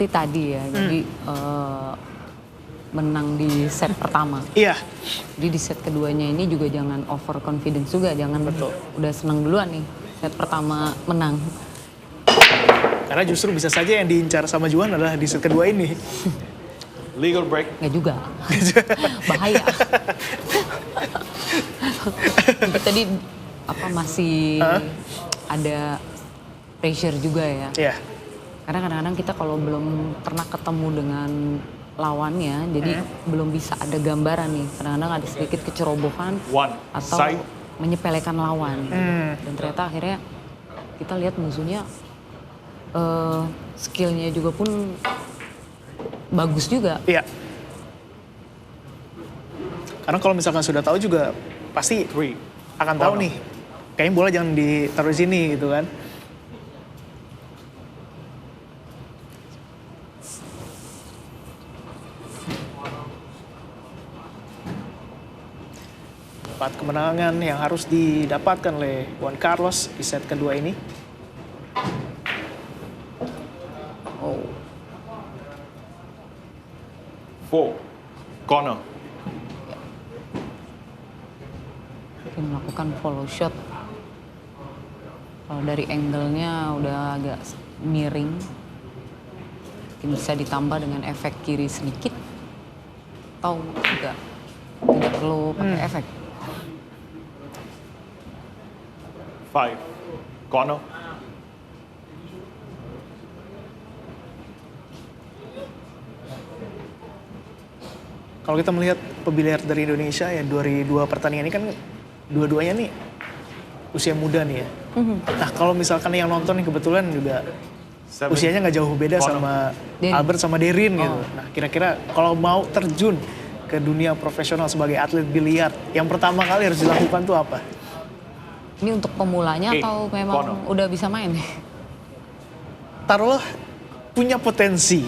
seperti tadi ya. Jadi menang di set pertama. Iya. Jadi di set keduanya ini juga jangan over confidence juga, jangan udah senang duluan nih set pertama menang. Karena justru bisa saja yang diincar sama Juan adalah di set kedua ini. Legal break. Nggak juga, bahaya. Tadi masih ada pressure juga ya. Iya. Karena kadang-kadang kita kalau belum pernah ketemu dengan lawannya, jadi belum bisa ada gambaran nih. Kadang-kadang ada sedikit kecerobohan atau menyepelekan lawan. Dan ternyata akhirnya kita lihat musuhnya skillnya juga pun bagus juga. Iya. Karena kalau misalkan sudah tahu juga pasti akan tahu nih. Kayaknya bola jangan ditaruh di sini gitu kan. Empat kemenangan yang harus didapatkan oleh Juan Carlos di set kedua ini. Oh. 4. Corner. Dia melakukan follow shot. Kalau dari angle-nya udah agak miring. Mungkin bisa ditambah dengan efek kiri sedikit. Atau juga tidak perlu pakai efek. 5. Corner. Kalau kita melihat pebiliar dari Indonesia ya dari 2 pertandingan ini kan dua-duanya nih usia muda nih ya. Nah kalau misalkan yang nonton nih kebetulan juga usianya nggak jauh beda sama Albert sama Derin gitu. Nah kira-kira kalau mau terjun ke dunia profesional sebagai atlet biliar, yang pertama kali harus dilakukan tuh apa? Ini untuk pemulanya atau memang udah bisa main? Taruhlah punya potensi.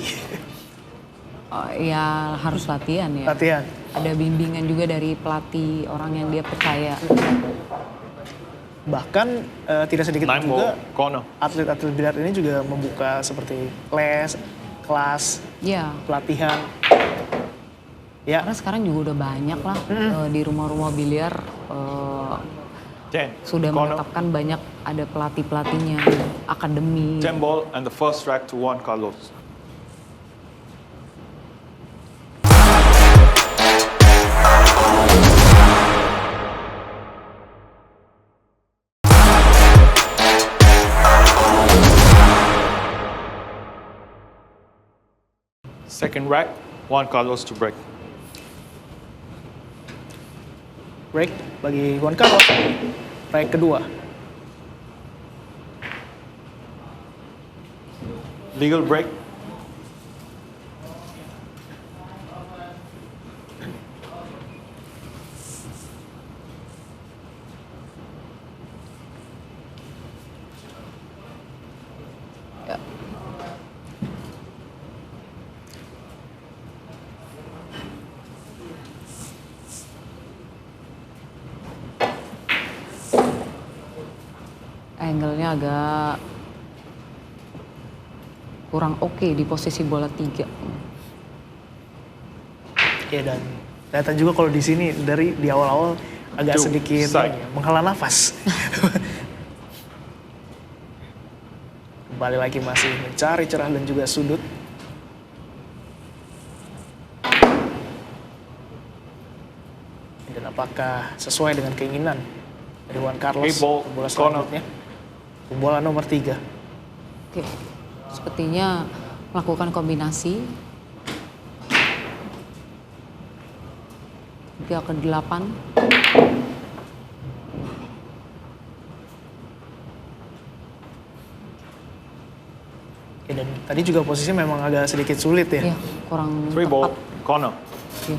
Ya harus latihan ya. Latihan. Ada bimbingan juga dari pelatih, orang yang dia percaya. Bahkan tidak sedikit juga atlet-atlet biliar ini juga membuka seperti les, kelas, pelatihan. Ya. Karena sekarang juga udah banyak lah di rumah-rumah biliar sudah menetapkan banyak ada pelatih-pelatihnya, akademi. 10 ball and the first strike to Juan Carlos. Second rack, Juan Carlos to break. Break bagi Juan Carlos. Rack kedua. Legal break. Angle-nya agak kurang oke di posisi bola 3. Ya dan kelihatan juga kalau di sini dari di awal-awal agak sedikit menghela nafas. Kembali lagi masih mencari cerah dan juga sudut. Dan apakah sesuai dengan keinginan dari Juan Carlos bola selanjutnya? Bola nomor 3. Oke, sepertinya melakukan kombinasi. 3 ke 8. Ya, dan tadi juga posisinya memang agak sedikit sulit ya. Iya, kurang 3 ball, corner. Iya.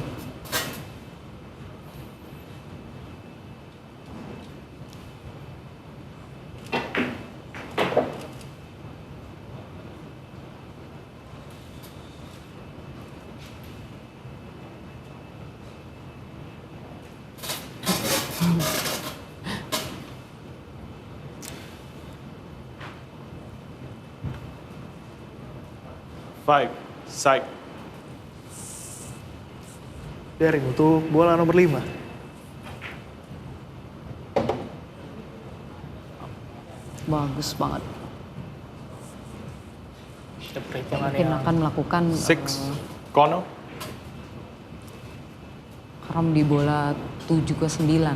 5, side. Darin untuk bola nomor 5. Bagus banget. Ada perhitungan Mungkin yang akan melakukan 6, corner. karam di bola 7 ke 9.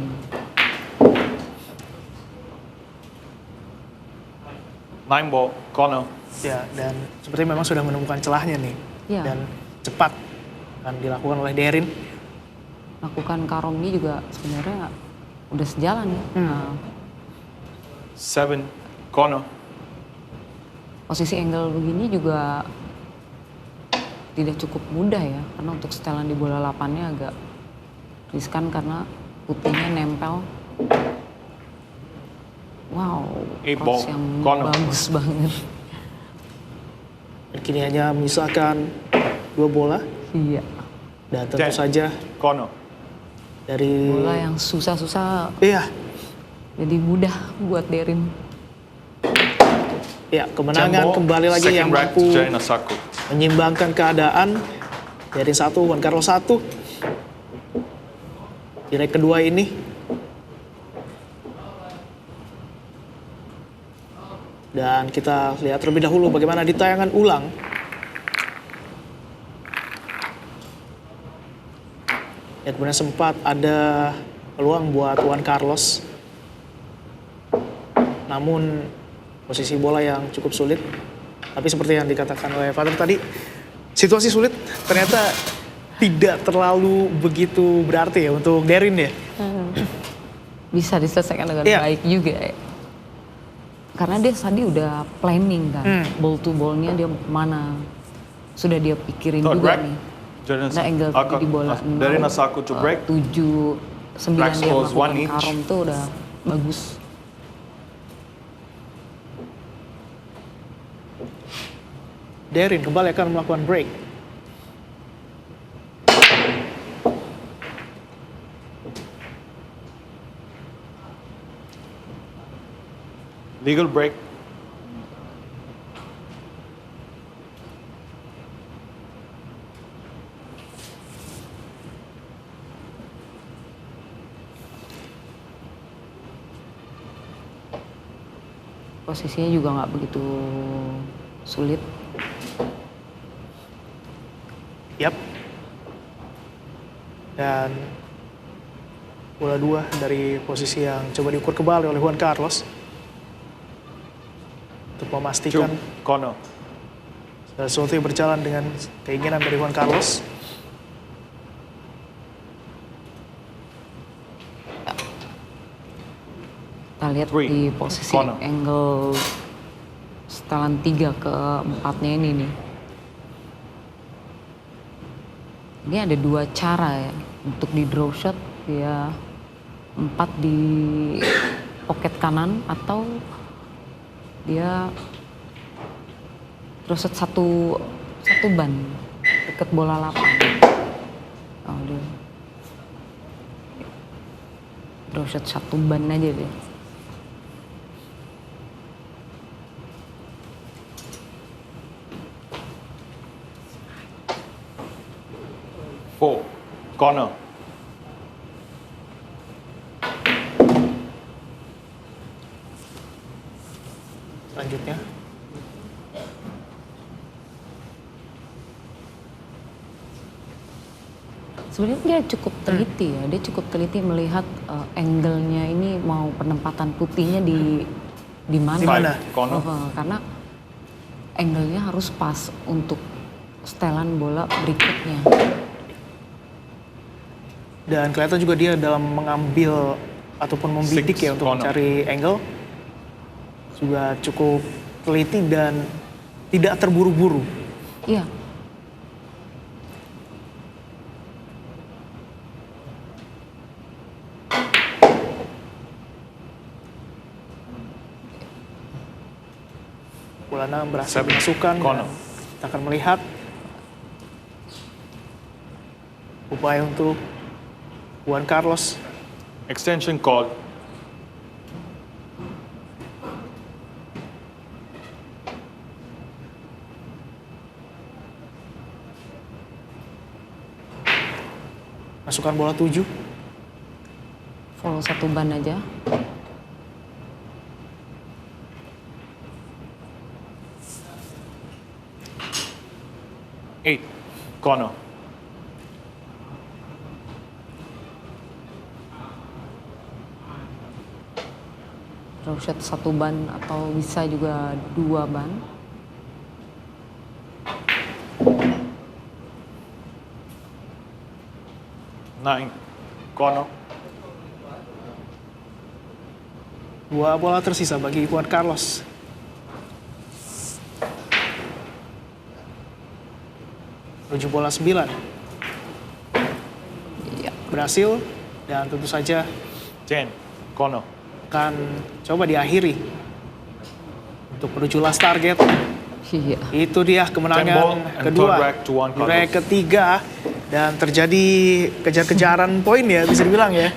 Nine ball, corner. ya, dan sepertinya memang sudah menemukan celahnya nih. Iya. Dan cepat akan dilakukan oleh Darin. Lakukan karam ini juga sebenarnya udah sejalan ya. Nah, 7, corner. posisi angle begini juga tidak cukup mudah ya, karena untuk setelan di bola 8-nya agak riskan karena putihnya nempel. Wow, Eight cross ball, yang corner. bagus banget. Dan kini hanya menyisakan 2 bola. Iya, Dan tentu 10, saja corner. dari... bola yang susah-susah Iya, jadi mudah buat Darin. ya, 10 kemenangan ball, kembali lagi yang second rack mampu to Jarin Asako. menyimbangkan keadaan. Darin 1, Juan Carlos 1. Di leg kedua ini. Dan kita lihat terlebih dahulu bagaimana di tayangan ulang. Ya, kemudian sempat ada peluang buat Juan Carlos. Namun posisi bola yang cukup sulit. Tapi seperti yang dikatakan oleh Father tadi, situasi sulit ternyata tidak terlalu begitu berarti ya untuk Darin ya. Bisa diselesaikan dengan Iya. baik juga ya. Karena dia tadi udah planning kan, ball to ball-nya dia mana. Sudah dia pikirin Third juga rack, nih. Jarin Nah, angle tadi di bola Jarin Asako to break. 7, 9 Rack dia scores melakukan 1 each. karom tuh udah bagus. Darin kembali akan melakukan break. Legal break. Posisinya juga nggak begitu sulit. Yap. Dan bola 2 dari posisi yang coba diukur kembali oleh Juan Carlos. Untuk 2, memastikan corner. sesuatu yang berjalan dengan keinginan dari Juan Carlos. Kita lihat Three, di posisi corner. angle setelan 3 ke 4-nya ini nih. Ini ada 2 cara ya untuk di draw shot, ya 4 di pocket kanan atau dia draw shot satu ban deket bola 8. Oh, dia draw shot 1 ban aja deh. Four, corner. Selanjutnya. Sebenarnya dia cukup teliti ya, dia cukup teliti melihat angle-nya ini mau penempatan putihnya di mana. Di mana? Corner. Karena angle-nya harus pas untuk setelan bola berikutnya. Dan kelihatan juga dia dalam mengambil ataupun membidik Six ya untuk corner. mencari angle. Juga cukup teliti dan tidak terburu-buru. Iya. Bola 6 berhasil Seven, dimasukkan. corner. Dan kita akan melihat upaya untuk Juan Carlos. Extension call. Masukkan bola 7. Follow satu ban aja. Eight, corner. Draw shot satu ban atau bisa juga 2 ban. Nine, corner. 2 bola tersisa bagi Juan Carlos. Menuju bola 9. Iya. Berhasil dan tentu saja 10, corner. akan coba diakhiri untuk menuju last target. Iya. Itu dia 10 ball kemenangan and kedua, third rack to Juan di rack Carlos. ketiga, dan terjadi kejar-kejaran poin ya bisa dibilang ya.